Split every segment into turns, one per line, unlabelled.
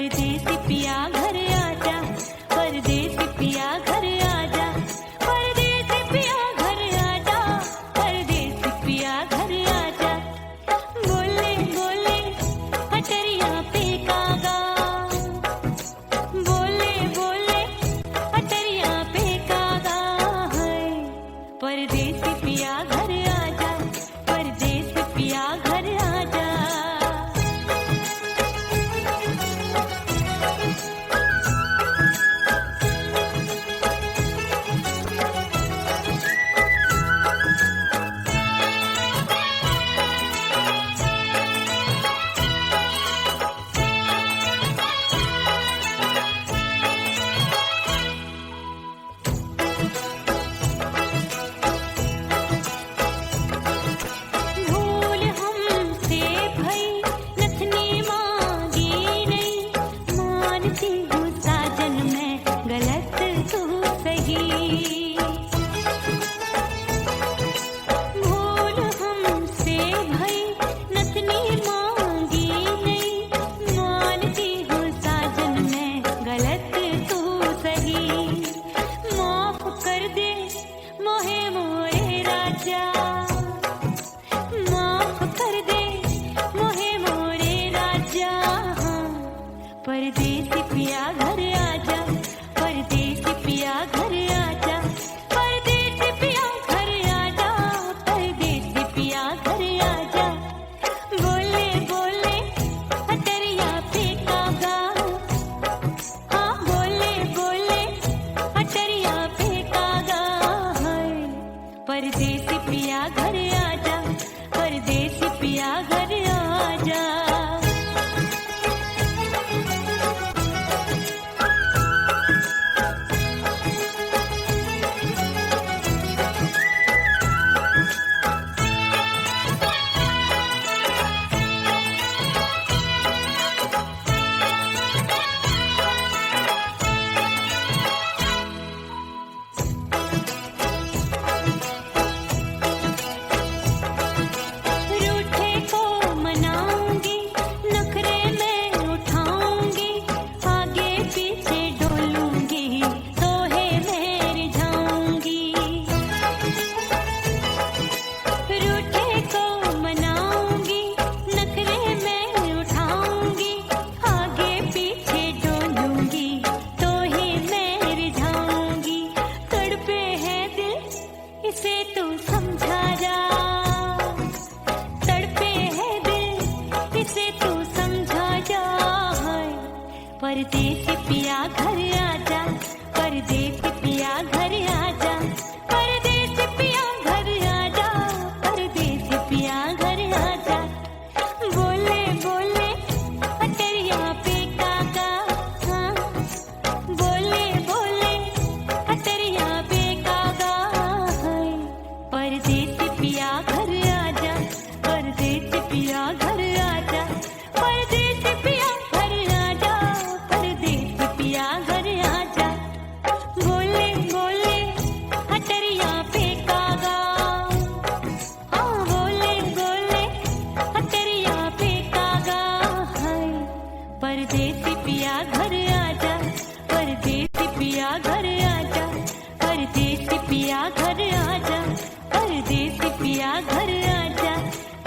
परदेसी पिया घर आजा, परदेसी पिया घर आजा, परदेसी पिया घर आजा, परदेसी पिया घर आजा। बोले बोले अटरिया पे कागा, बोले बोले अटरिया पे कागा है। परदेसी पिया घर आजा, परदेसी पिया घर आजा। भूल हमसे भई नथनी मांगी नहीं, मानती हूँ साजन मैं गलत तू सही। भूल हमसे भई नथनी मांगी नहीं, मानती हूँ साजन मैं गलत तू सही। माफ कर दे मोहे मोरे राजा, माफ कर दे मोहे मोरे राजा। परदेसी पिया घर आजा, परदेसी पिया घर आजा, परदेसी पिया घर आजा, परदेसी पिया घर आजा। बोले बोले अटरिया पे कागा, हाँ बोले बोले अटरिया पे कागा है। परदेसी पिया घर आजा, परदेसी पिया घर आजा। रूठे को मनाऊंगी, नखरे में उठाऊंगी, आगे पीछे डोलूंगी, तोहे में रिझाऊंगी। रूठे को मनाऊंगी, नखरे में उठाऊंगी, आगे पीछे डोलूंगी, तोहे में रिझाऊंगी। तड़पे है दिल इसे तू समझा जा, तड़पे है दिल इसे तू समझा जा। परदेसी पिया घर आजा, परदेसी पिया घर आजा, परदेसी पिया घर आजा, परदेसी पिया घर आजा। बोले बोले अटरिया पे कागा, हाँ बोले बोले अटरिया पे कागा है। परदेसी पिया घर आजा, परदेसी पिया घर आजा, परदेसी पिया घर आजा, परदेसी पिया घर आजा। बोले बोले अटरिया पे कागा, हाँ बोले बोले अटरिया पे कागा है। परदेसी पिया घर आजा, परदेसी पिया घर आजा, परदेसी पिया घर आजा, परदेसी पिया घर आजा,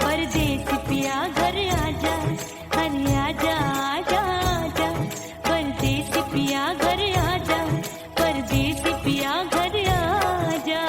परदेसी पिया घर आजा। अरे आजा आजा आजा, परदेसी पिया घर आजा, परदेसी पिया घर आजा।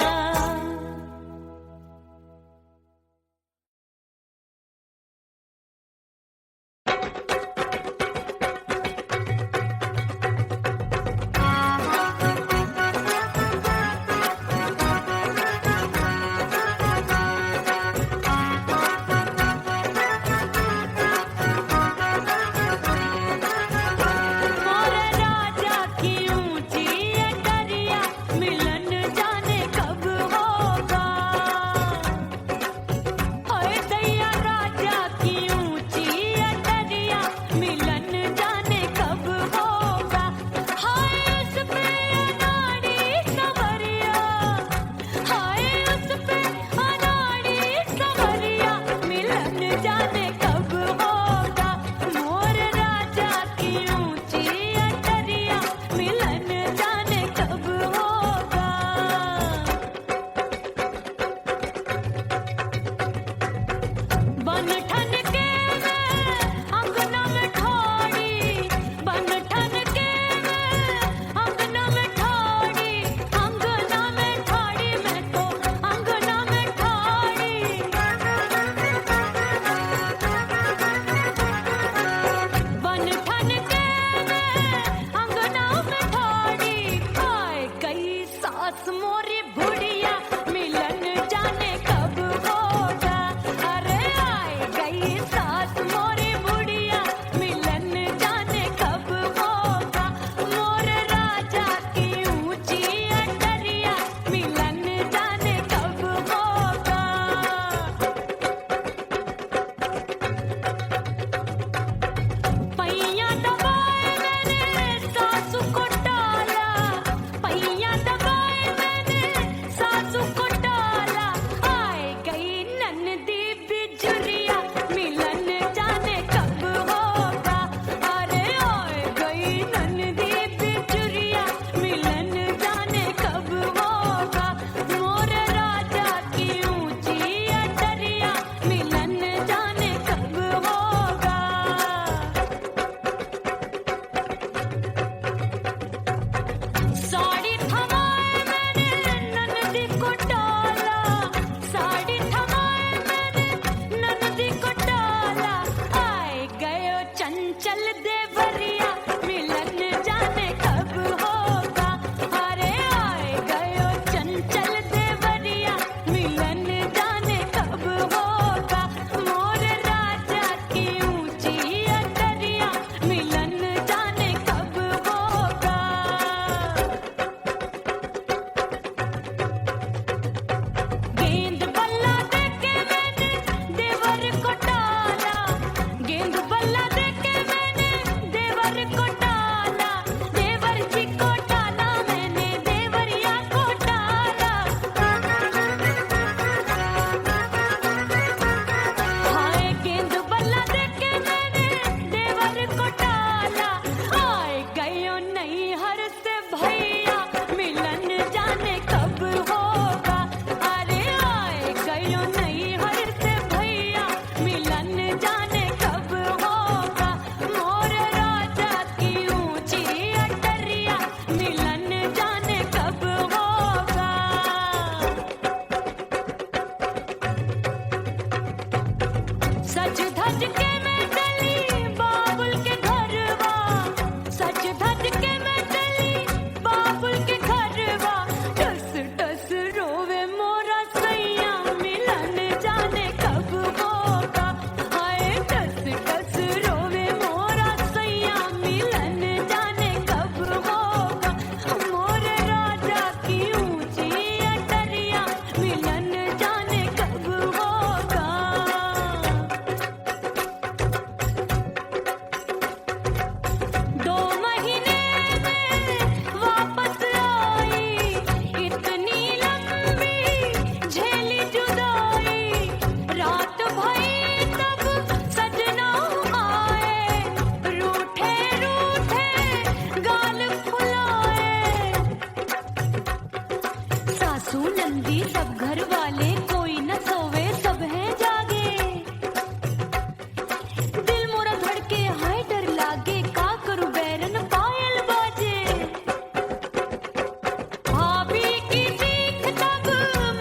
मोरे राजा की ऊंची अटरिया, मिलन जाने कब होगा। हाय दैया राजा की ऊंची अटरिया, मिलन जाने कब होगा। हाय उस पे अनाड़ी सवरिया, हाय उस पे अनाड़ी सवरिया, मिलन जाने कब होगा। मोर राजा की ऊंची चंचल देवरिया मिलन जाने कब होगा। अरे आए गयो चंचल देवरिया मिलन जाने कब होगा। मोर राजा की ऊंची अटरिया मिलन जाने कब होगा। गेंद बल्ला देके मैंने देवर को टाला, गेंद बल्ला देके मैंने देवर को टाला, देवर जी को टाला मैंने देवरिया को टाला। हाय गेंद बल्ला देके मैंने देवर को टाला। आए गयो नैहर से भैया मिलन जाने कब होगा। अरे आए गयो नैहर से भैया मिलन जाने कब होगा। मोर राजा की ऊंची अटरिया मिलन जाने कब होगा। सच धज के मैं चली बाबुल के घरवा, सच धज के मैं चली बाबुल के घरवा। टस टस रोवे मोरा सैया मिलन जाने कब होगा। हाय टस टस रोवे मोरा सैया मिलन जाने कब होगा। मोर राजा की ऊंची अटरिया मिलन जाने कब होगा। 2 महीने में वापस आई, इतनी लंबी झेली जुदाई। रात भई तब सजना आए, रूठे रूठे गाल फुलाए। सासू नंदी सब घर वाले कोई न सोवे सब हैं जागे। दिल मोरा धड़के हाय डर लागे, का करूं बैरन पायल बाजे। भाभी की सीख तब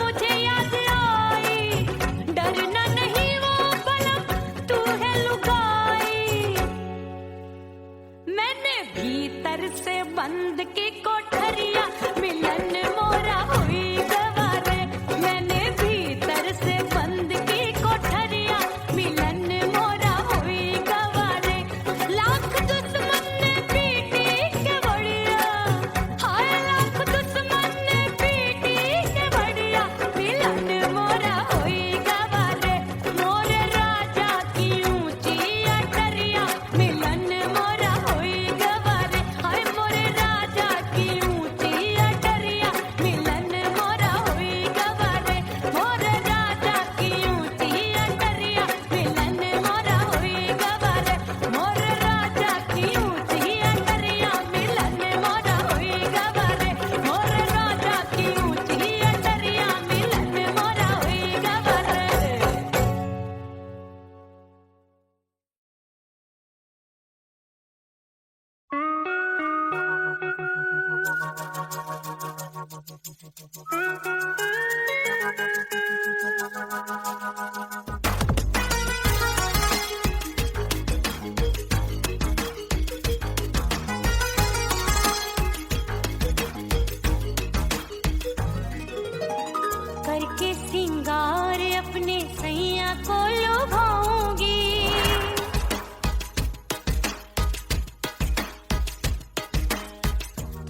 मुझे याद आई, डरना नहीं वो बलम तू है लुगाई। मैंने भीतर से बंद की कोठरिया मिलन मोरा हुई गवारे। मैंने भीतर से बंद की कोठरिया मिलन मोरा हुई गवारे। लाख दुश्मन ने पीटी के बढ़िया, हाय लाख दुश्मन ने पीटी के बढ़िया मिलन मोरा हुई गवारे। मोर राजा की ऊंची अटरिया मिलन मोरा हुई गवारे। हाय मोर राजा की ऊंची अटरिया मिलन मोरा हुई गवारे। मोर राजा की ऊंची अटरिया मिलन मोरा हुई गवारे। मोर राजा की ऊंची अटरिया मिलन मोरा हुई गवारे। मोर राजा की ऊंची अटरिया मिलन मोरा हुई गवारे। करके सिंगार अपने सैया को लुभाऊंगी।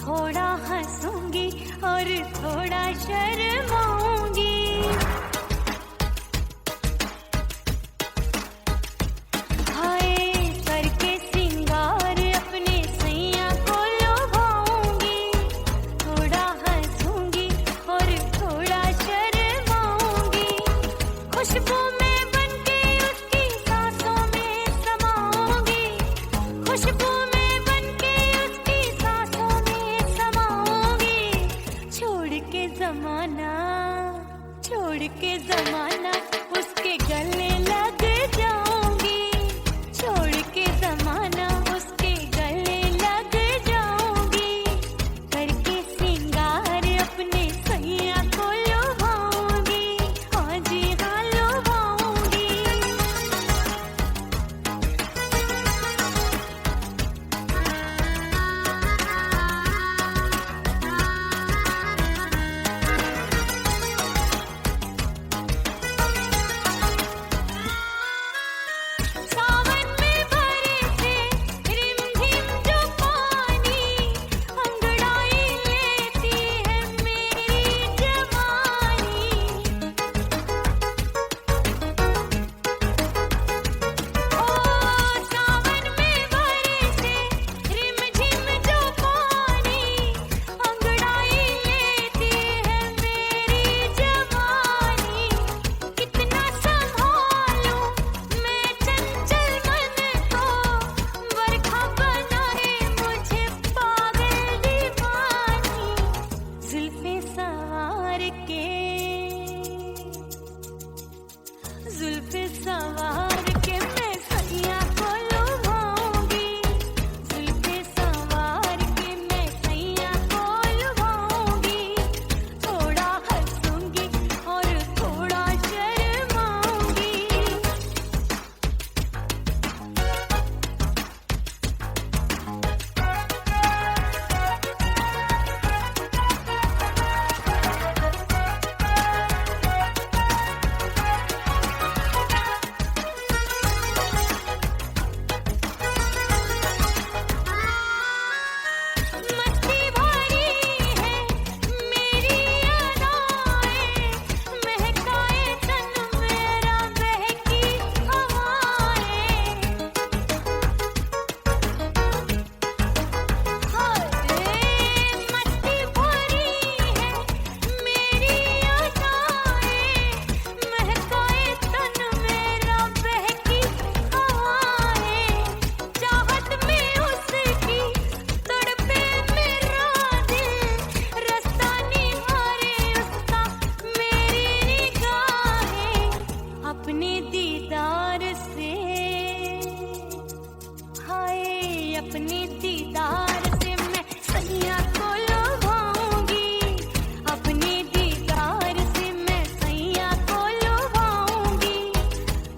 थोड़ा हंसूंगी और थोड़ा शर्माऊंगी। हाय करके सिंगार अपने सैया को लुभाऊंगी। थोड़ा हंसूंगी और थोड़ा शर्माऊंगी। खुशबू में बनके उसकी सांसों में समाऊंगी। खुशबू में बनके उसकी सांसों में समाऊंगी। छोड़ के जमाना अपने दीदार से मैं सैया को लुभाऊंगी, अपने दीदार से मैं सैया को लुभाऊंगी।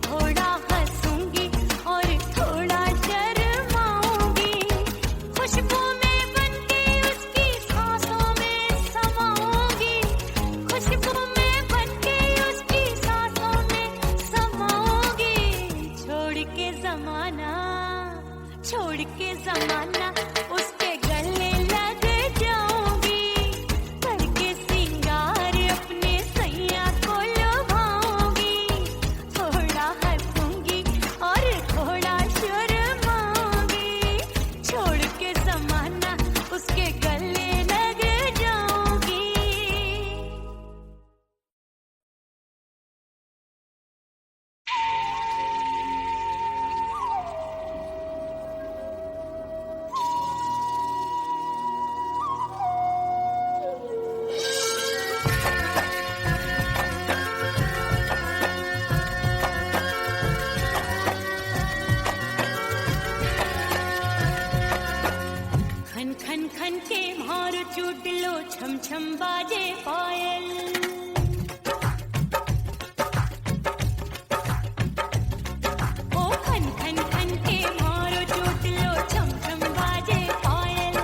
थोड़ा हंसूंगी और थोड़ा शर्माऊंगी, खुशबू में बनके उसकी सांसों में समाऊंगी, खुशबू में बनके उसकी सांसों में समाऊंगी। छोड़ के जमाना उसके गले लग जाऊंगी, करके सिंगार अपने सैया को लुभाऊंगी। थोड़ा हंसूंगी और थोड़ा शर्माऊंगी, छोड़ के जमाना उसके गले लग जाऊंगी। खन खन खन के भार चूट लो, छम छम बाजे पायल। ओ खन खन खन के भार चूट लो, छम छम बाजे पायल।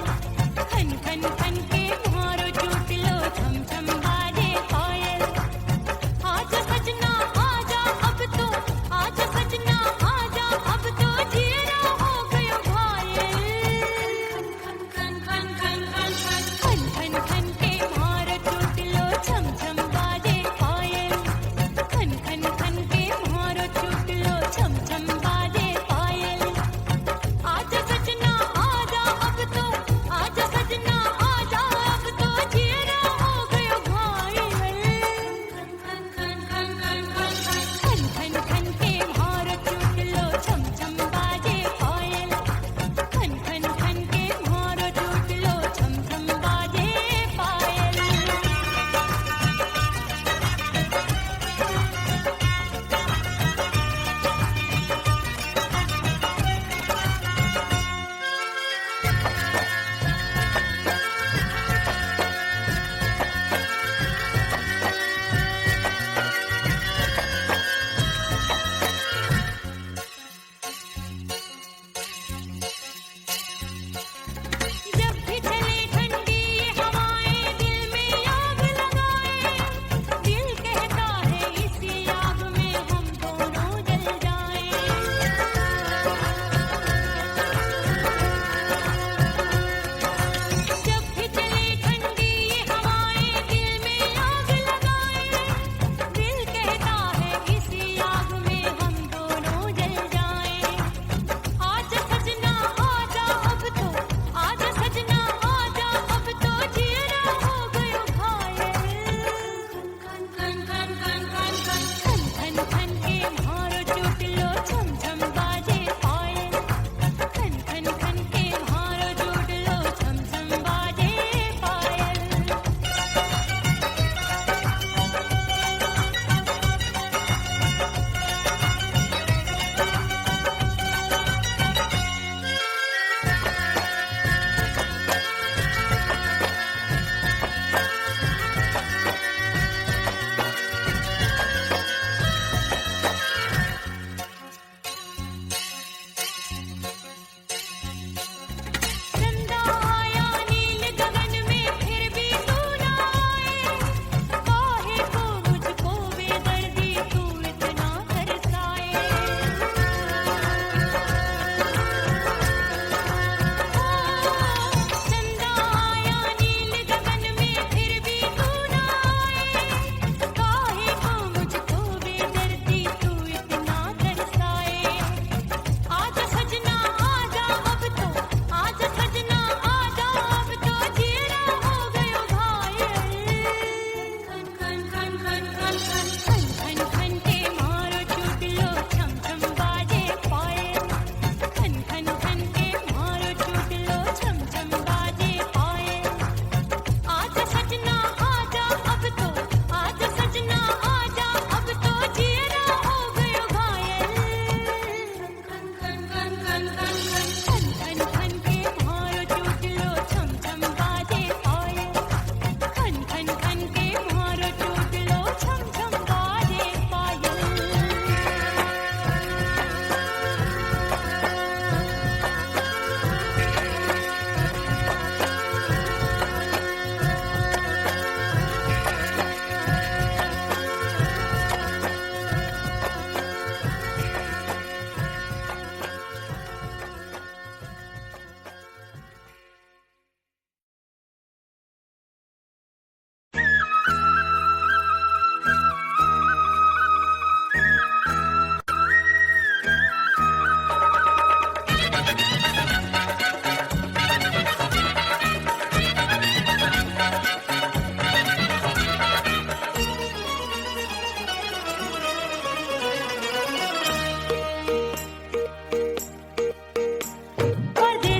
खन खन खन के भार चूट लो, छम छम बाजे पायल। आजा सजना आजा अब तो, आजा सजना आजा अब तो, जीरा हो गयो घायल। खन खन खन खन खन खन खन खन के भार टूट लो, छम छम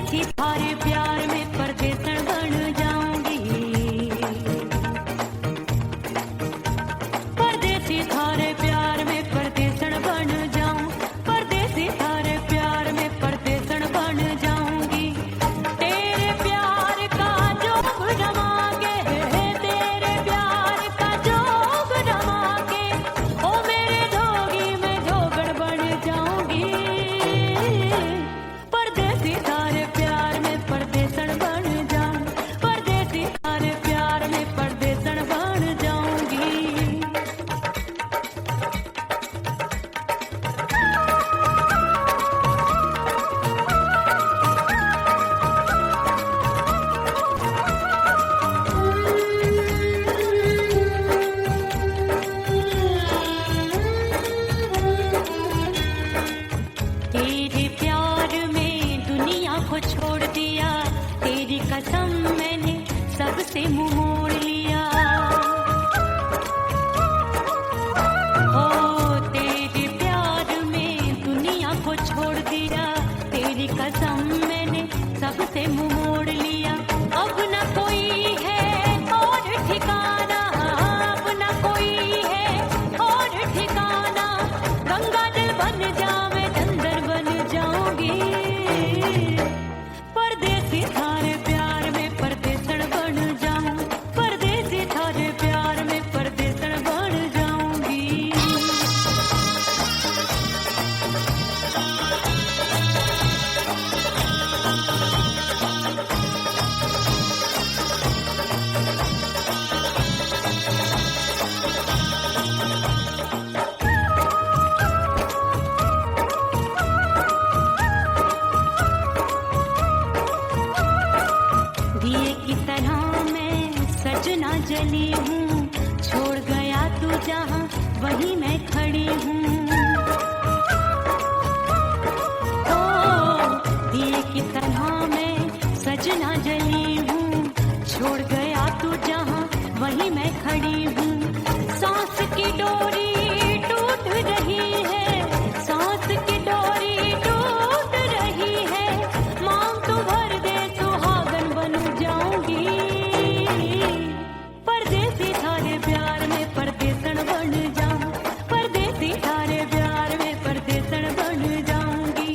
परदेसी थारे प्यार में परदेसन बन जाऊंगी, परदेसी थारे प्यार में परदेसन बन जाऊं, परदेसी थारे प्यार में परदेसन बन जाऊंगी। तेरे प्यार का जोग जमा के, तेरे प्यार का जोग जमा के, ओ मेरे जोगी में जोगड़ बन जाऊंगी। परदेसी थारे प्यार में परदेसन बन जाऊं, परदेसी थारे प्यार में परदेसन बन जाऊंगी। तेरे प्यार में दुनिया को छोड़ दिया, तेरी कसम मैंने सबसे मुंह मोड़ लिया। हो तेरे प्यार में दुनिया को छोड़ दिया, तेरी कसम मैंने सबसे मुंह मोड़ लिया। अब न कोई है और ठिकाना, अब न कोई है और ठिकाना, गंगा जल बन जावे चंदन बन जाऊंगी। परदेसी थारे प्यार में परदेसन बन जाऊं, परदेसी थारे प्यार में परदेसन बन जाऊंगी। दिए की तरह मैं सजना जली हूँ, छोड़ गया तू जहाँ वहीं मैं खड़ी हूँ। ओ दिए की तरह मैं सजना जली हूँ, छोड़ गया तू जहाँ वहीं मैं खड़ी हूँ। सांस की डोरी टूट रही है, सांस की डोरी टूट रही है, मांग तू भर दे सुहागन बन जाऊंगी। परदेसी थारे प्यार में परदेसन बन जाऊं, परदेसी थारे प्यार में परदेसन बन जाऊंगी।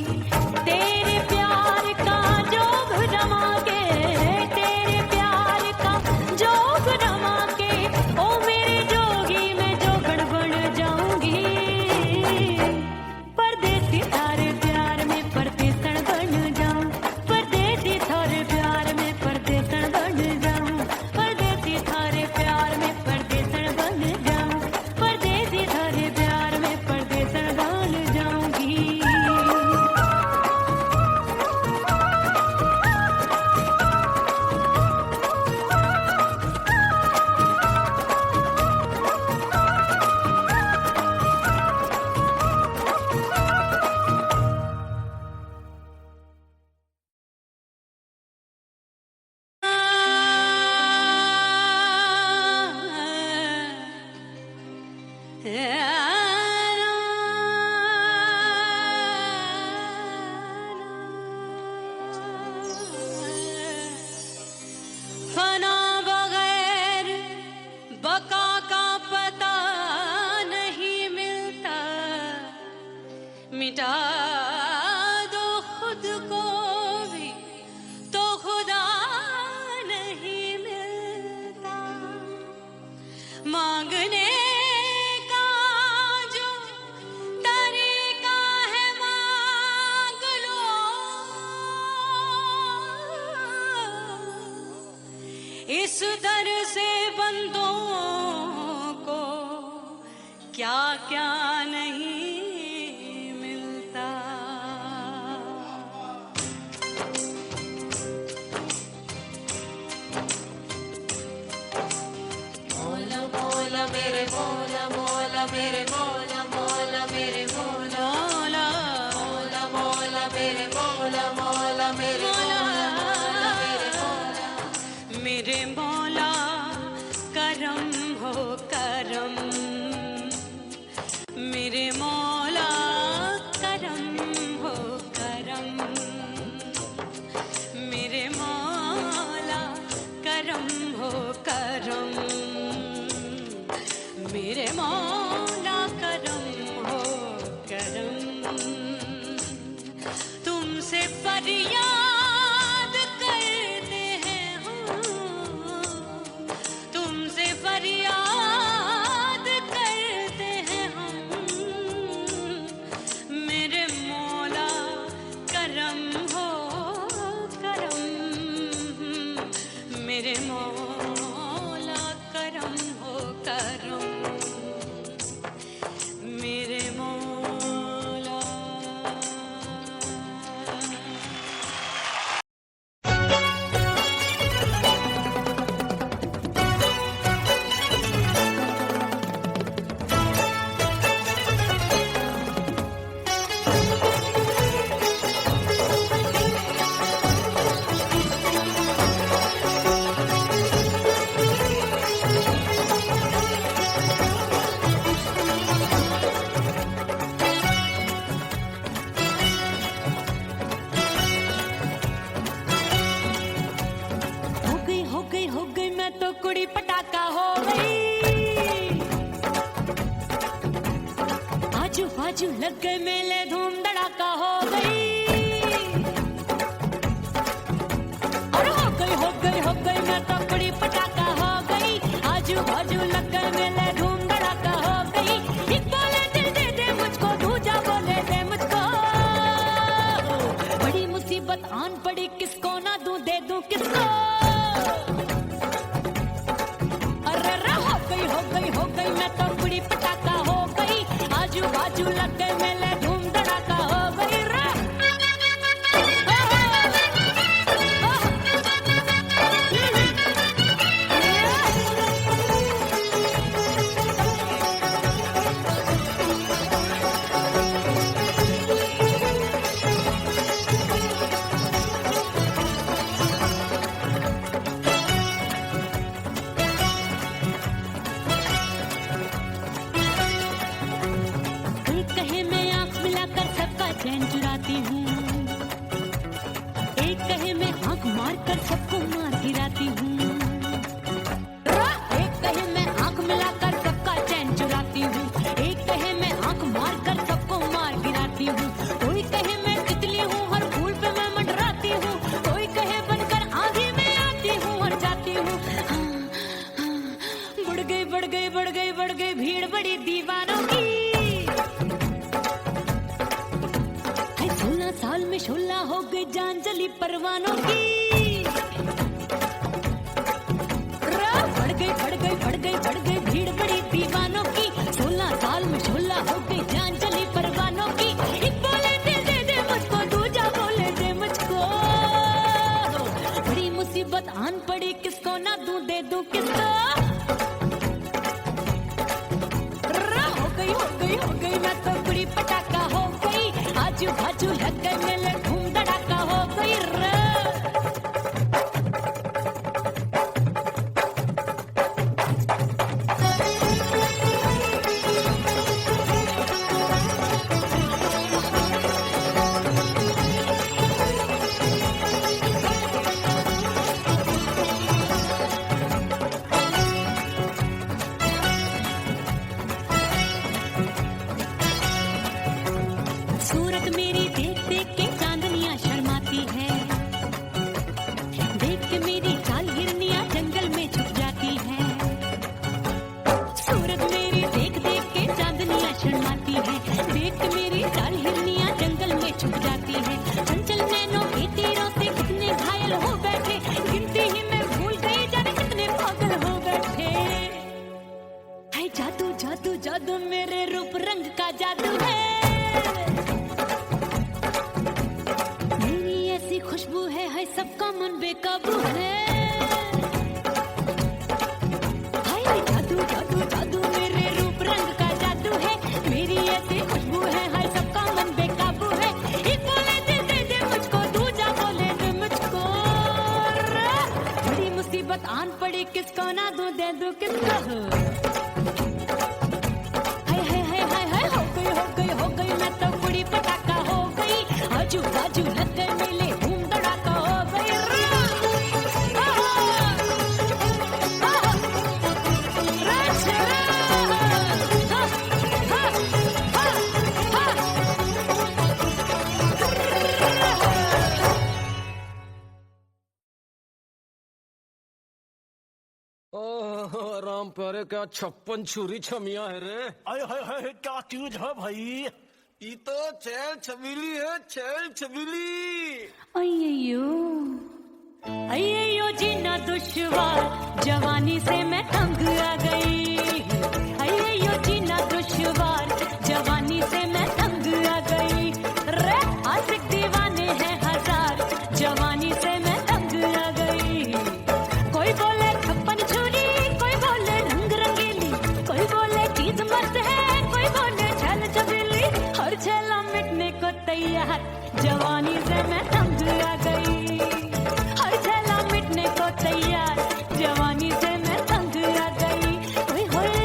तेरे प्यार का जोग जमा के, तेरे प्यार का जोग जमा के, ओ मेरे जोगी में जोगड़ बन जाऊंगी। परदेसी थारे प्यार में परदेसन बन जाऊं, परदेसी थारे प्यार में परदेसन बन जाऊं, परदेसी थारे प्यार में परदेसन बन जाऊं, परदेसी थारे प्यार में परदेसन बन जाऊंगी। फना बगैर बका का पता नहीं मिलता, मिटा दो खुद को भी तो खुदा नहीं मिलता। मांगने का जो तरीका है मांग लो, इस दर से बंदों को क्या क्या नहीं मिलता। मौला मौला मेरे मौला मौला मेरे मौला मौला मेरे मौला मौला मौला मेरे मौला मौला मेरे मौला मेरे मौला मेरे मौला करम हो करम, मेरे मौला करम हो करम। मेरे मौला करम हो करम, मेरे मौला। हो गई मैं तो कुड़ी पटाखा हो गई। आजू बाजू लग गए मेले धूम धड़ाका हो गई। और हो गई मैं तो कुड़ी पटाखा हो गई। आजू बाजू लग गए मेले धूम धड़ाका हो गई। एक बोले दिल दे दे मुझको, दूजा बोले दे मुझको। बड़ी मुसीबत आन पड़ी, किसको ना दूं दे दूं किसको। हो गई मैं तो कुड़ी पटाखा हो गई। आजू बाजू लग गए मेले धूम धड़ाका हो गई रे। चैन चुराती हूँ, एक कहे मैं आंख मार कर सबको मार गिराती हूँ। एक कहे मैं आंख मिलाकर सबका चैन चुराती हूँ। एक कहे मैं आंख मार कर सबको मार गिराती हूँ। कोई कहे मैं तितली हूँ, हर फूल पे मैं मंडराती हूँ। कोई कहे बनकर आंधी में आती हूँ और जाती हूँ। बढ़ गई भीड़ बड़ी दीवानों की। 16 साल में शोला हो गई जान जली परवानों की। बढ़ गई भीड़ बड़ी दीवानों की। 16 साल में शोला हो गई जान जली परवानों की। एक बोले दिल दे दे मुझको, दूजा बोले दे मुझको। बड़ी मुसीबत आन पड़ी, किसको ना दूं दे दूं किसको। हो गई मैं तो कुड़ी पटाखा हो गई। आजू बाजू लग गए मेले धूम धड़ाका हो गई रे। सूरत मेरी देख देख के चांदनियां शर्माती है। देख के मेरी चाल हिरनियां जंगल में छुप जाती है। सूरत मेरी देख देख के चांदनियां शर्माती है। देख के मेरी चाल हिरनियां जंगल में छुप जाती है। चंचल नैनों के तीरों से कितने घायल हो बैठे, गिनती ही मैं भूल गई जाने कितने पागल हो बैठे। है जादू जादू जादू मेरे रूप रंग का जादू है। खुशबू है सबका मन बेकाबू है। हाय जादू जादू जादू मेरे रूप रंग का जादू है। मेरी ऐसी खुशबू है हाय सबका मन बेकाबू है। एक बोले दिल दे दे मुझको, दूजा बोले दे मुझको। बड़ी मुसीबत आन पड़ी, किसको ना दूं दे दूं किसको। हो गई मैं तो कुड़ी पटाखा हो गई। आजू बाजू लग गए मेले धूम धड़ाका हो गई।
राम प्यारे क्या 56 छुरी छमिया है रे।
हाय क्या चीज है भाई।
ये तो चैल छबीली है, चैल छबीली।
अय्यो अय्यो जीना दुश्वार, जवानी से मैं तंग आ गई। अयो जीना दुश्वार, जवानी से मैं तंग आ गई। रे आशिक दीवाने हैं हजार, जवानी से मैं तंग आ गई। कोई बोले छप्पन छुरी, कोई बोले रंग रंगीली, कोई बोले चीज मस्त है, कोई बोले छल छबीली। हर छला मिटने को तैयार, जवानी से मैं तंग आ गई। हर छला मिटने को तैयार, जवानी से मैं तंग आ गई। ओए होए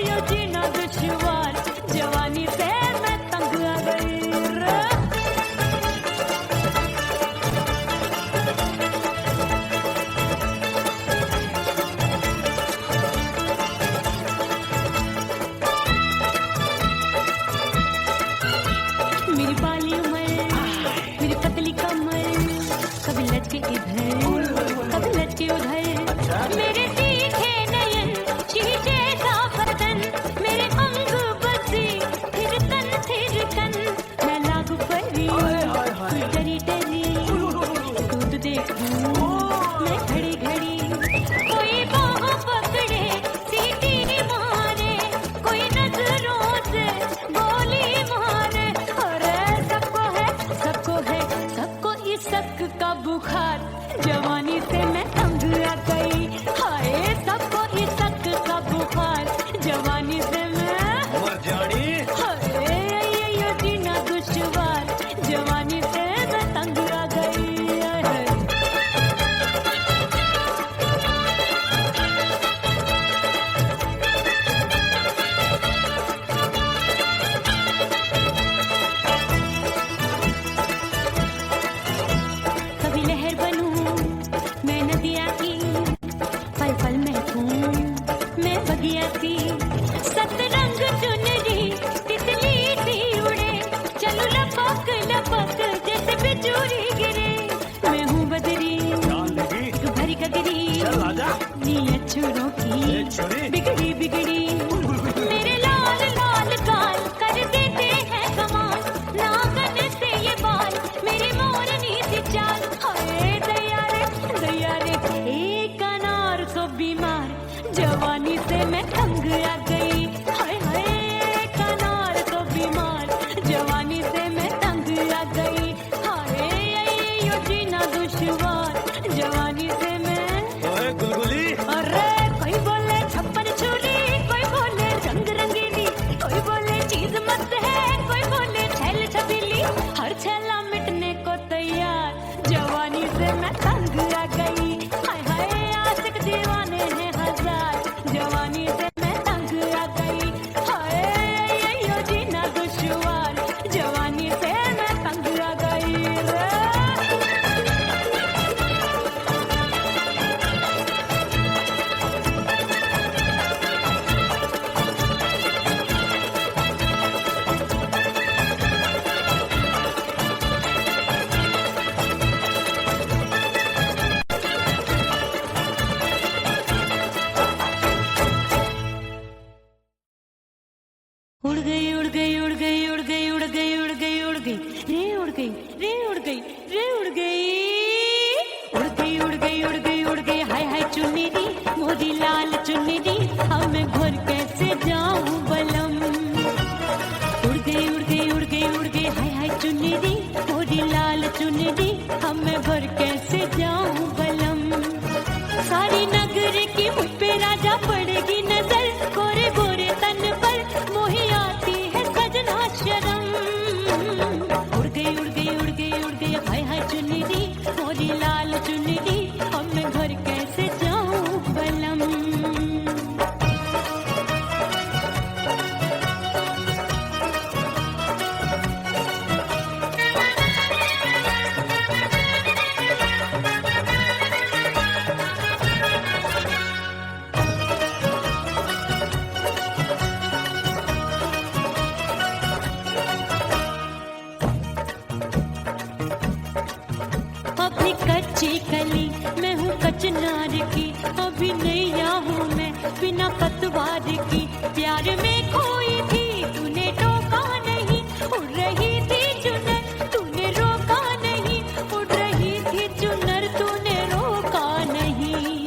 यो जीना दुश्वार, जवानी से मैं तंग आ गई। मेरी बाली उमर, मेरी पतली कमर, कभी लचके इधर, कभी लचके उधर। मेरे तीखे नयन, शीशे सा बदन, मेरे अंग बसी, फिर तन फिर कन। मैं लागू परी, तू डरी डरी, दूध देखूं मैं घड़ी घड़ी। कोई बाहों पकड़े, सीटी मारे, कोई नजरों से गोली मारे। अरे सबको है, सबको है, सबको इसक का बुखार, जवानी से मैं तंग आ गई। हाय सबको इसक का बुखार, जवानी से मैं
मर जानी।
हाय यो जीना दुश्वार, जवानी से मैं तंग आ गई। कभी लहर बनूं मैं नदिया की, पल पल महकूं मैं बगिया सी। सतरंग चुनरी तितली सी उड़े, चलूं लपक लपक जैसे बिजुरी गिरे। मैं हूँ बदरी,
जान लगी।
तू भरी गगरी,
चल आजा।
नीयत छुरों की
ए छुरी।
बिगड़ी बिगड़ी। मेरे लाल लाल गाल कर देते हैं कमाल, नागन से ये बाल, मेरी मोरनी सी चाल। हाय दया रे एक अनार को बीमार, जवानी से मैं तंग आ गई। हाय हाय एक अनार को बीमार, जवानी से मैं तंग आ गई। हाय यो जीना दुश्वार, जवानी से मैं।
ओए गुलगुली।
अरे कोई बोले छप्पन छुरी, कोई बोले रंग रंगीली, कोई बोले चीज मस्त है, कोई बोले छल छबीली। हर छला मिटने को तैयार, जवानी से मैं तंग आ गई। हाय हाय आशिक दीवाने हैं हजार, जवानी से मैं तंग आ गई। हाय यो जीना दुश्वार, जवानी से मैं तंग आ गई रे। उड़ गई उड़ गई उड़ गई उड़ गई उड़ गई उड़ गई उड़ गई रे उड़ गई रे उड़ गई रे उड़ गई उड़ गई उड़ गई उड़ गई उड़ गई। हाय हाय चुन्नी दी, मोदी लाल चुन्नी दी, अब मैं घर कैसे जाऊं बलम। उड़ गई उड़ गई उड़ गई उड़ गई। हाय हाय चुन्नी दी, मोदी लाल चुन्नी दी, अब मैं घर कैसे जाऊं बलम। सारी नगर की मुझ पे राजा पड़ेगी नजर, गोरे गोरे तन पर मोही आती है सजना शर्म। उड़ गई उड़ गई उड़ गई उड़ गई। हाय हाय चुन्नी दी, मोरी लाल चुन्नी दी, अब मैं घर कैसे जाऊं बलम। अपनी कच्ची कली मैं हूँ कचनार की, अभी नैया हूँ मैं बिना पतवार की। प्यार में खोई थी तूने टोका नहीं, उड़ रही थी चुनर तूने रोका नहीं, उड़ रही थी चुनर तूने रोका नहीं।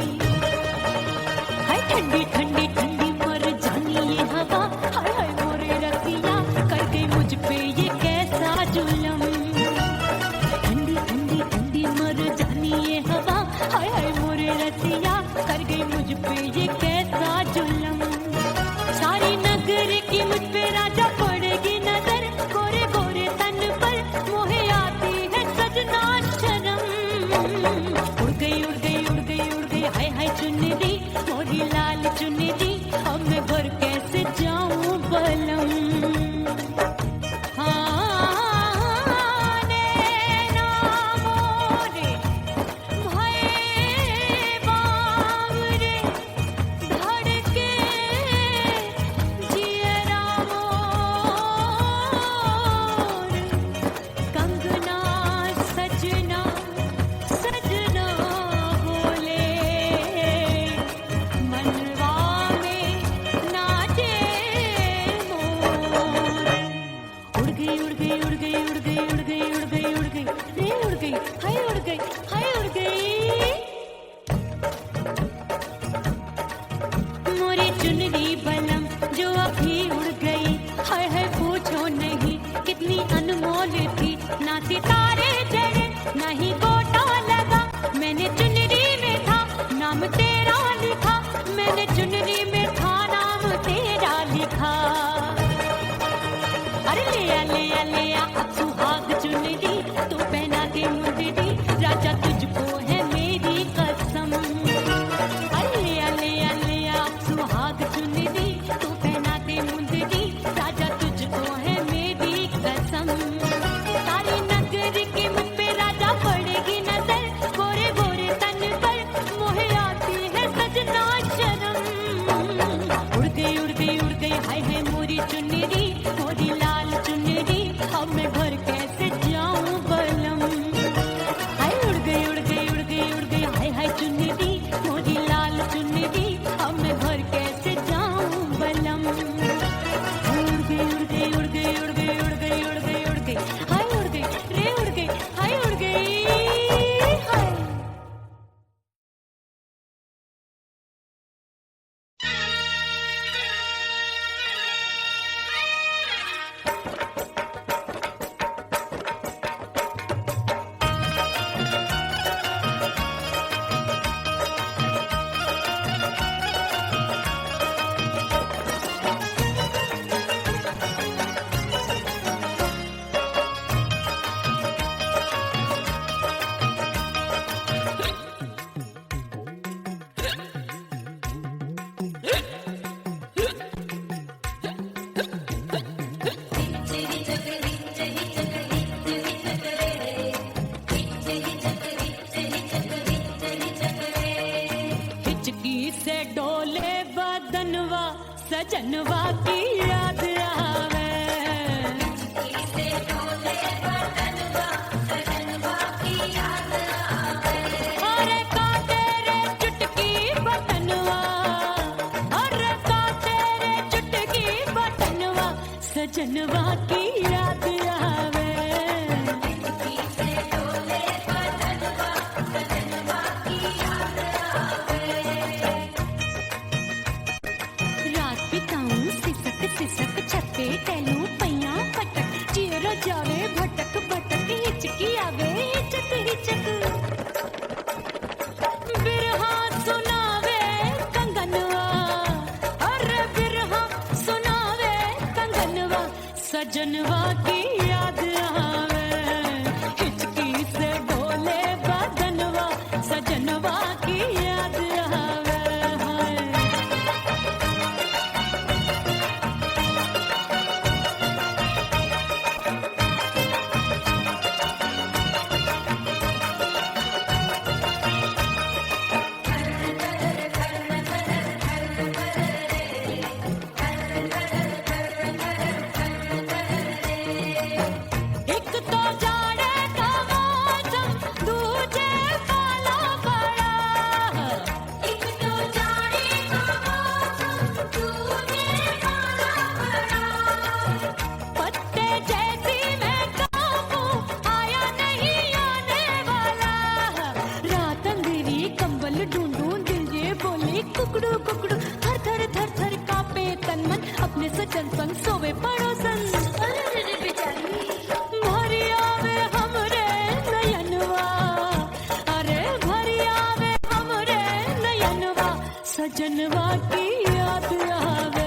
चुनरी बलम जो अभी उड़ गई, हाय हाय पूछो नहीं कितनी अनमोल थी। ना सितारे जड़े ना ही गोटा लगा, मैंने चुनरी में था नाम तेरा लिखा, मैंने चुनरी में था नाम तेरा लिखा। अरे ले आ अब सुहाग चुनरी, तू पहना के मुंदरी, राजा तुझको है मेरी कसम। अरे ले आ अब सुहाग चुनरी, तू पहना के मुंदरी, राजा तुझको है मेरी कसम। सारी नगरी की मुझ पे राजा पड़ेगी नजर, गोरे गोरे तन पर मोहे आती है सजना शर्म। उड़ गई हाय हाय मोरी चुनरी, मोरी लाल चुनरी, अब मैं घर कैसे जाऊं बलम। हाय उड़ गई हाय हाय चुनरी, मोरी लाल चुनरी, अब मैं घर कैसे जाऊं बलम। उड़ गई हाय उड़ गई रे उड़ गई हाय उड़ गई हाय। हिचकी से डोले बदनवा सजनवा की याद आवे। अरे काटे रे चुटकी बटनवा, अरे काटे रे चुटकी बटनवा, सजनवा की याद आवे। रात बिताऊं सिसक सिसक छत्ते टैलू पैया पटक, चिरो जावे भटक भटक, हिचकी आवे हिचक हिचक। बिरहा सुनावे कंगनवा, अरे बिरहा सुनावे कंगनवा, सजनवा की याद आवे। हिचकी से डोले बदनवा, सजनवा की याद आवे। हाय एक तो जाड़े का मौसम, दूजे काला पड़ा। एक तो जाड़े का मौसम, दूजे काला पड़ा। पत्ते जैसी मैं कांपूं, आया नहीं आने वाला। रात अंधेरी कंबल ढूंढूं, दिल ये बोले कुकड़ू कुकड़ू, थर थर थर थर कांपे तन मन, अपने सजन संग सोवे पड़ोसन। भरी आवे हमरे नयनवा, अरे भरी आवे हमरे नयनवा, सजनवा की याद आवे।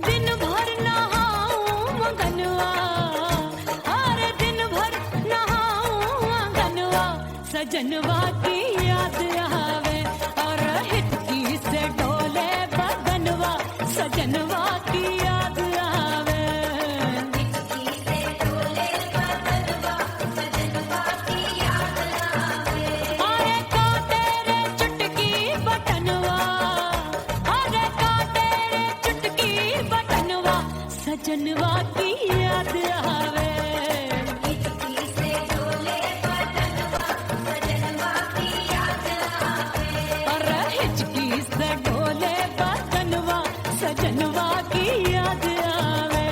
दिन सजनवा की याद आवे और हिचकी से डोले बदनवा सजनवा की याद आवे हिचकी से डोले बदनवा सजनवा की याद आवे अरे का तेरे चुटकी बटनवा अरे का तेरे चुटकी बटनवा सजनवा की याद आवे सजनवा की याद आवे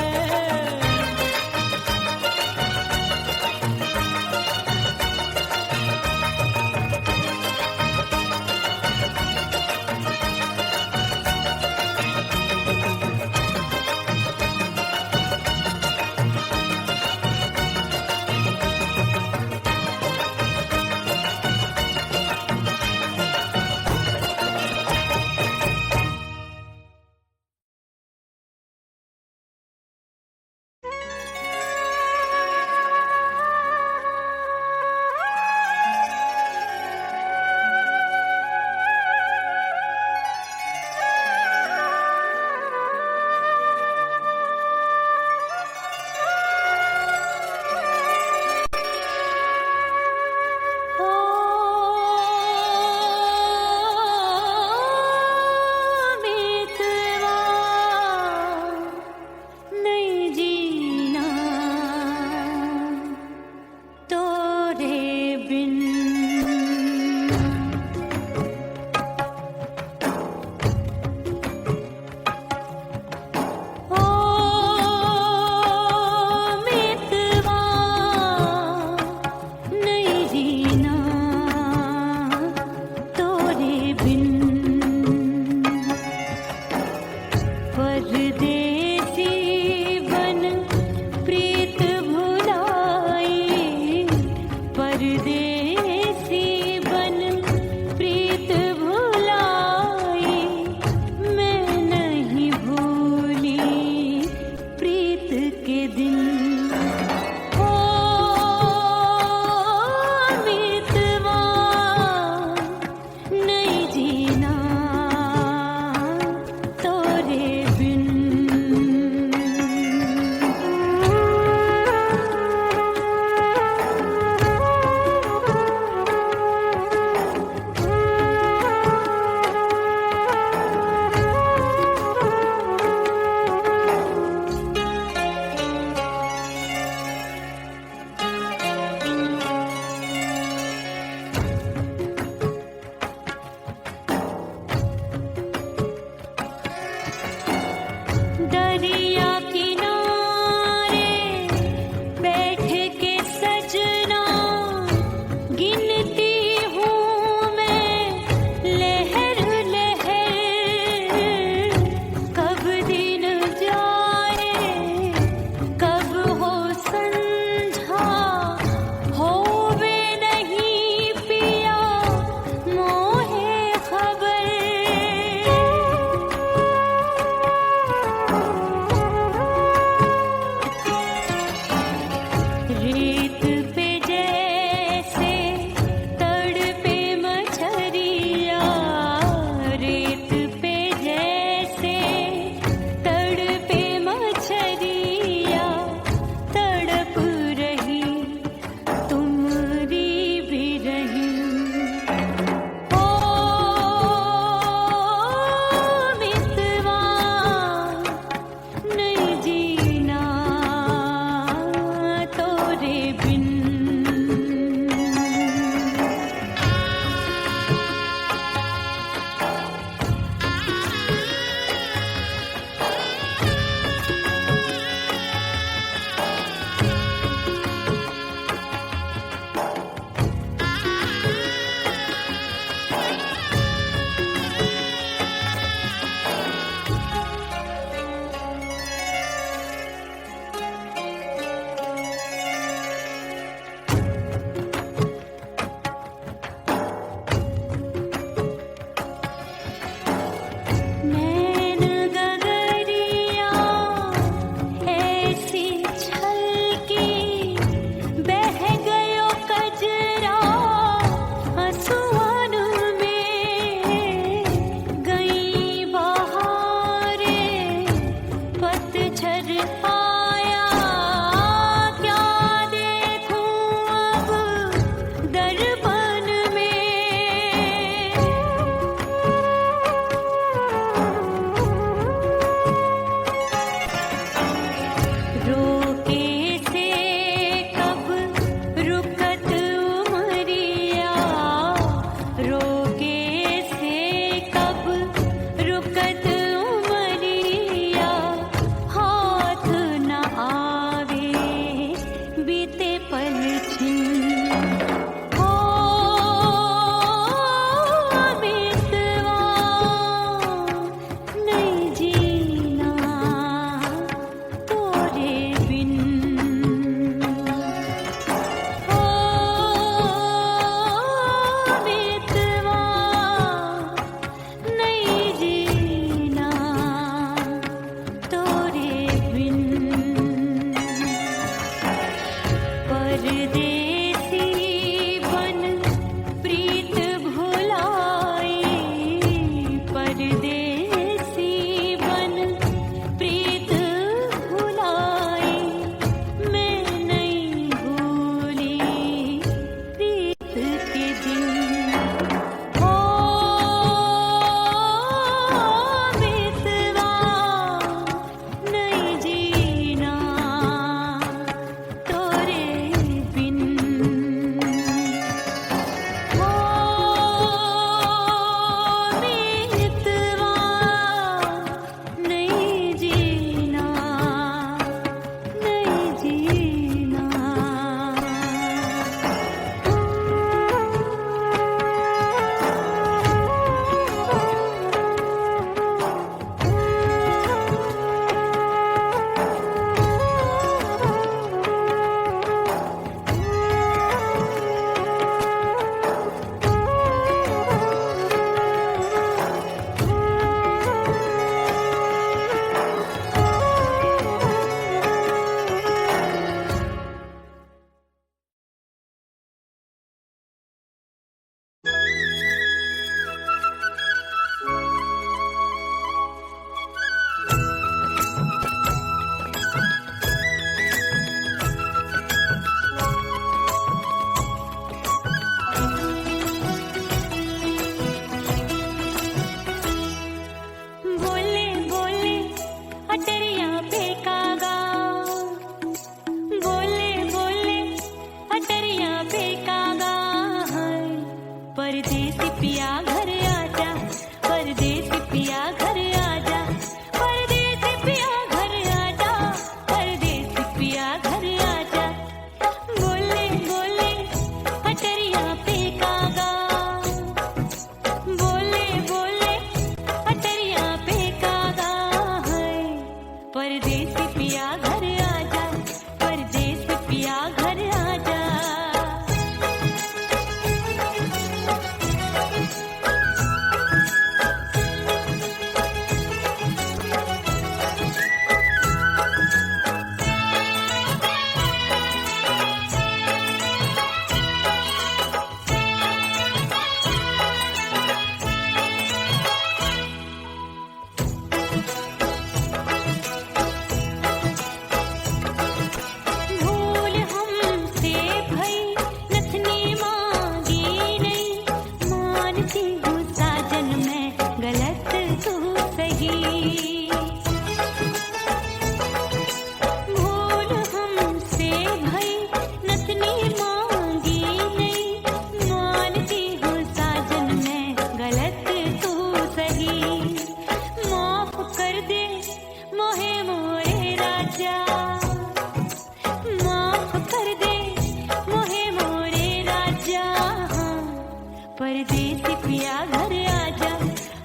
परदेसी पिया घर आजा,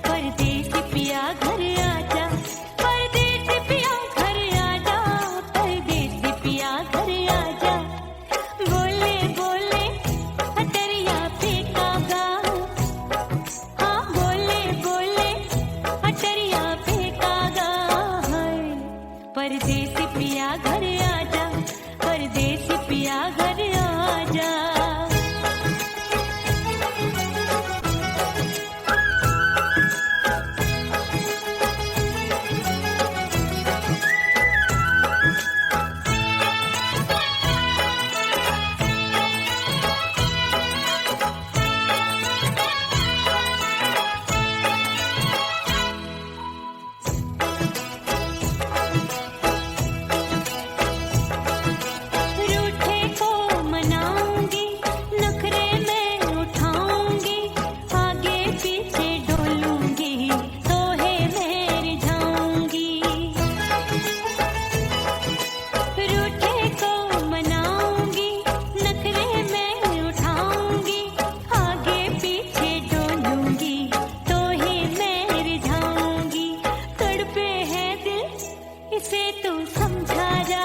परदेसी पिया घर आजा, परदेसी पिया घर आजा, परदेसी पिया घर आजा। बोले बोले अटरिया पे कागा, हाँ बोले बोले अटरिया पे कागा है। परदेसी पिया घर आजा, परदेसी पिया घर आजा। रूठे को मनाऊंगी, नखरे में उठाऊंगी, आगे पीछे डोलूंगी, तोहे में रिझाऊंगी। रूठे को मनाऊंगी, नखरे में उठाऊंगी, आगे पीछे डोलूंगी, तोहे में रिझाऊंगी। तड़पे है दिल इसे तू समझा जा,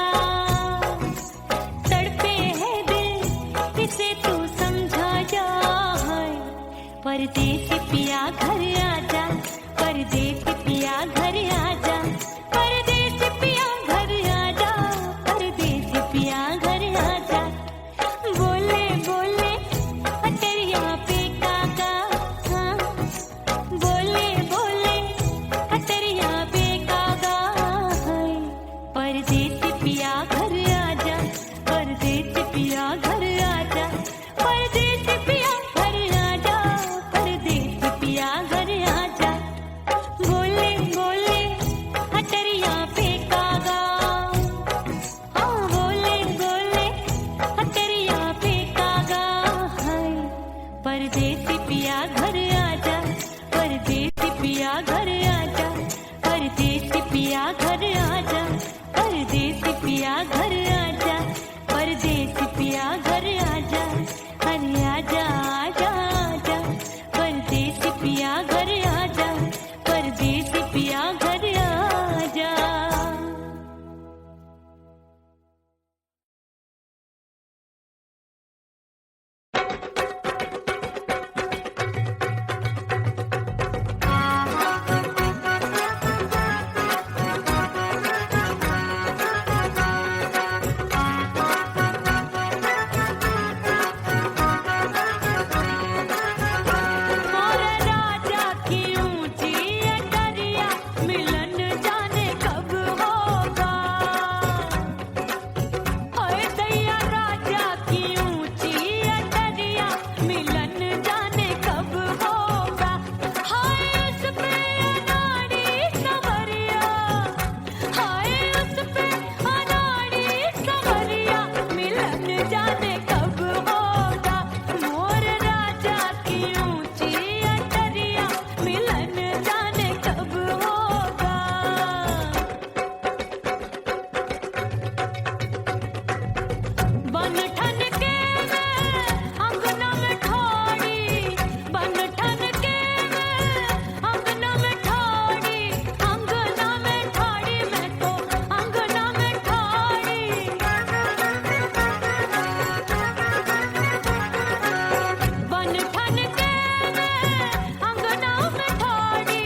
तड़पे है दिल इसे तू समझा जा। परदेसी पिया घर आजा, परदेसी पिया घर आजा, परदेसी पिया घर आजा, परदेसी पिया घर आजा। बोले बोले अटरिया पे कागा, हाँ बोले बोले अटरिया पे कागा है। परदेसी पिया घर आजा, परदेसी पिया घर आजा, परदेसी पिया घर आजा, परदेसी पिया घर आजा। बोले बोले अटरिया पे कागा, हाँ बोले बोले अटरिया पे कागा है। परदेसी पिया घर आजा, परदेसी पिया घर आजा, परदेसी पिया घर आजा, परदेसी पिया घर आजा, परदेसी पिया घर आजा। अरे आजा आजा आजा, परदेसी पिया घर आजा, परदेसी पिया घर आजा। मोरे राजा की ऊंची अटरिया, मिलन जाने कब होगा। हाय दैया राजा की ऊंची अटरिया, मिलन जाने कब होगा। हाय उस पे अनाड़ी सवरिया, हाय उस पे अनाड़ी सवरिया, मिलन जाने कब होगा। मोर राजा की ऊंची अटरिया, मिलन जाने कब होगा। बन ठन के मैं अंगना में ठाड़ी, बन ठन के मैं अंगना में ठाड़ी, अंगना में ठाड़ी, मैं तो अंगना में ठाड़ी। बन ठन के मैं अंगना में ठाड़ी,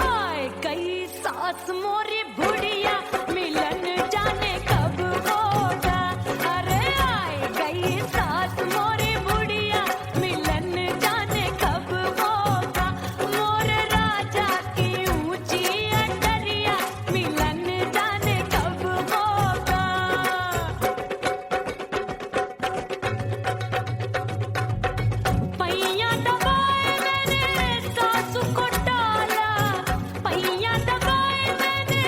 आए गई सास मोरी बुढ़िया, मिलन जाने कब होगा। अरे आए गई सास मोरी बुढ़िया, मिलन जाने कब होगा। मोर राजा की ऊंची अटरिया, मिलन जाने कब होगा। पैया दबाए मैंने सासू को डाला, पैया दबाए मैंने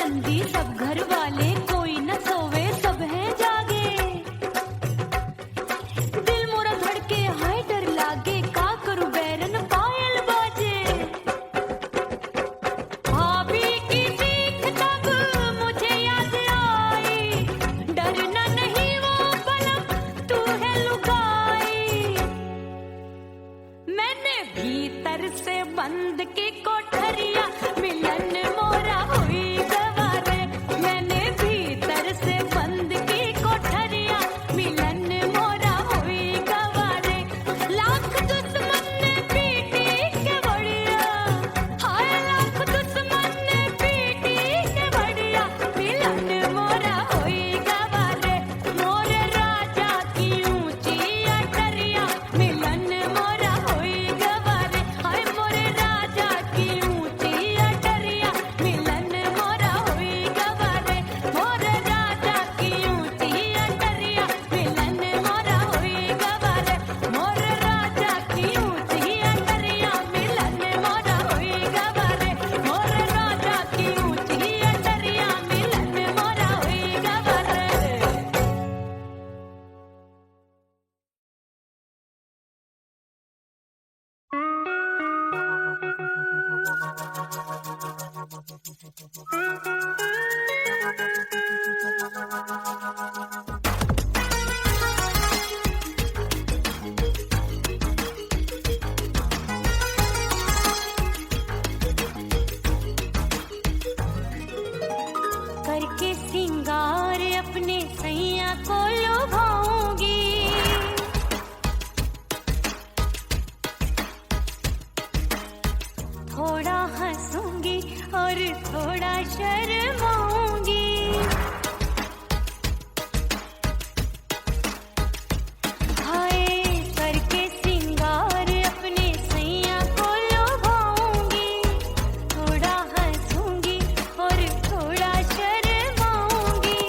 नंदी सब घर वाले, कोई न सोवे सब हैं जागे। दिल मोरा धड़के हाय डर लागे, का करूं बैरन पायल बाजे। भाभी की सीख तब मुझे याद आई, डरना नहीं वो पलक तू है लुगाई। मैंने भीतर से बंद की कोठरिया, मिलन मोरा हुई गवारे। मैंने भीतर से बंद की कोठरिया, मिलन मोरा हुई गवारे। लाख दुश्मन ने पीटी के बढ़िया, हाय लाख दुश्मन ने पीटी के बढ़िया, मिलन मोरा हुई गवारे। मोरे राजा की ऊंची अटरिया, मिलन मोरा हुई गवारे। हाय मोरे राजा की ऊंची अटरिया, मिलन मोरा हुई गवारे। मोरे राजा की ऊंची अटरिया, मिलन मोरा हुई गवारे। मोरे राजा की ऊंची अटरिया, मिलन मोरा हुई गवारे। मोरे राजा की ऊंची अटरिया, मिलन मोरा हुई गवारे। करके सिंगार अपने सैया को लुभाऊंगी, थोड़ा हंसूंगी और थोड़ा शर्माऊंगी। हाय करके सिंगार अपने सैया को लुभाऊंगी, थोड़ा हंसूंगी और थोड़ा शर्माऊंगी।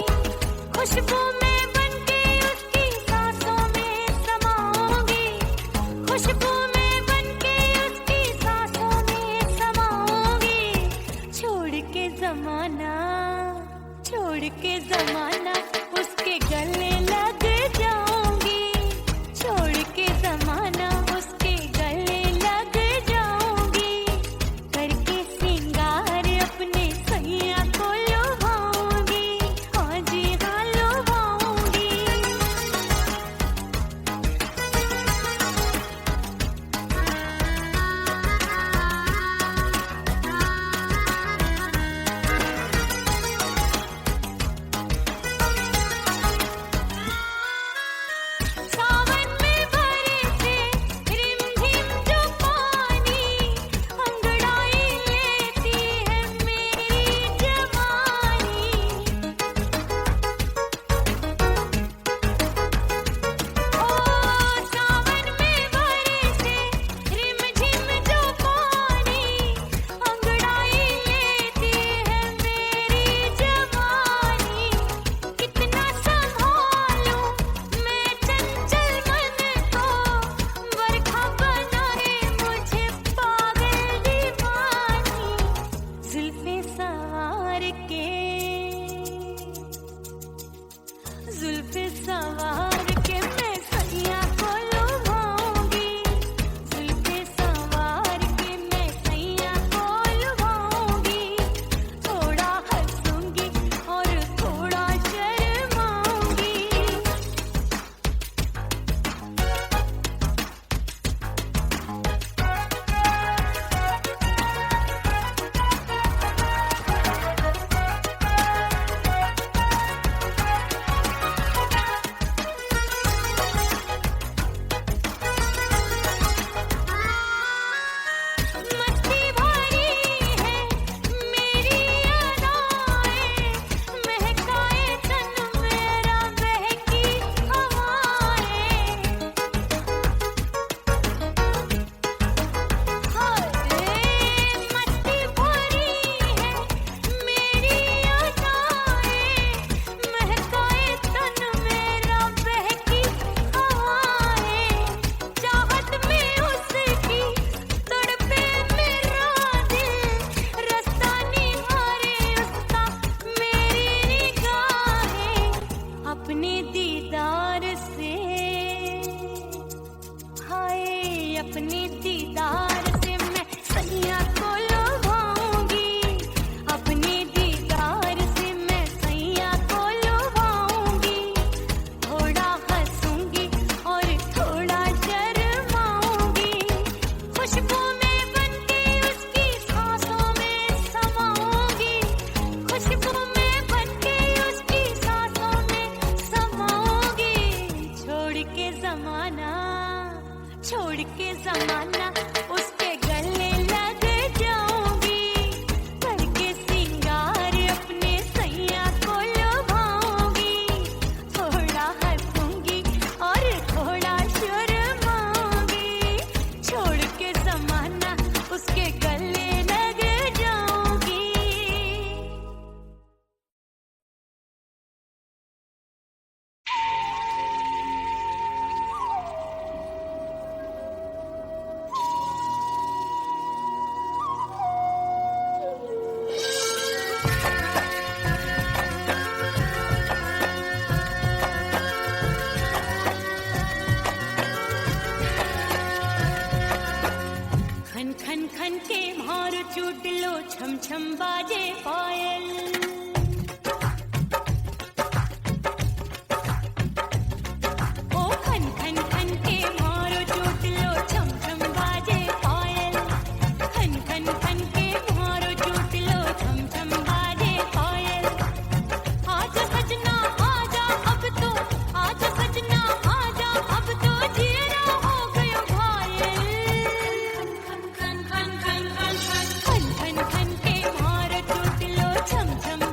खुशबू में बनके उसकी सांसों में समाऊंगी, खुशबू में बनके उसकी सांसों में समाऊंगी। छोड़ के जमाना उसके गले लग जाऊंगी, छोड़ के जमाना उसके गले लग जाऊंगी। करके सिंगार अपने सैया को लुभाऊंगी, हाँ जी हाँ लुभाऊंगी। लो छम छम बाजे पायल। ओ खन खन खन के मारो चोट लो छम छम बाजे पायल। खन खन खन के मारो चोट लो छम छम बाजे पायल। आजा सजना आजा अब तो, आजा सजना आजा अब तो, जीना हो गयो घायल। खन खन खन खन खन खन खन खन के मारो चोट लो छम छम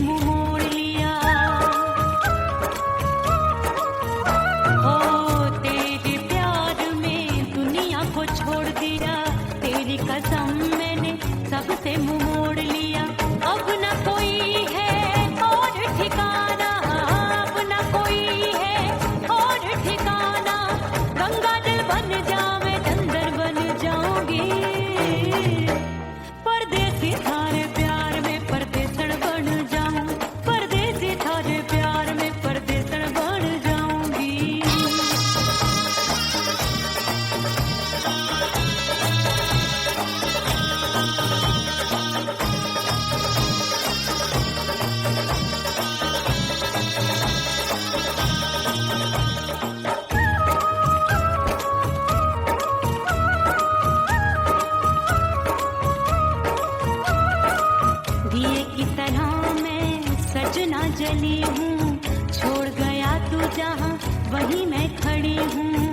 मुंह मोड़ लिया। ओ तेरे प्यार में दुनिया को छोड़ दिया, तेरी कसम मैंने सबसे मुंह मोड़ लिया। अब न कोई है और ठिकाना, अब न कोई है और ठिकाना। गंगा जल बन जावे चंदर बन जाऊंगी, परदेसी थारे प्यार में परदेसण बन जाऊं, परदेसी थारे प्यार में परदेसण बन जाऊंगी। दिए की तरह मैं सजना जली हूँ, छोड़ गया तू जहाँ वहीं मैं खड़ी हूँ।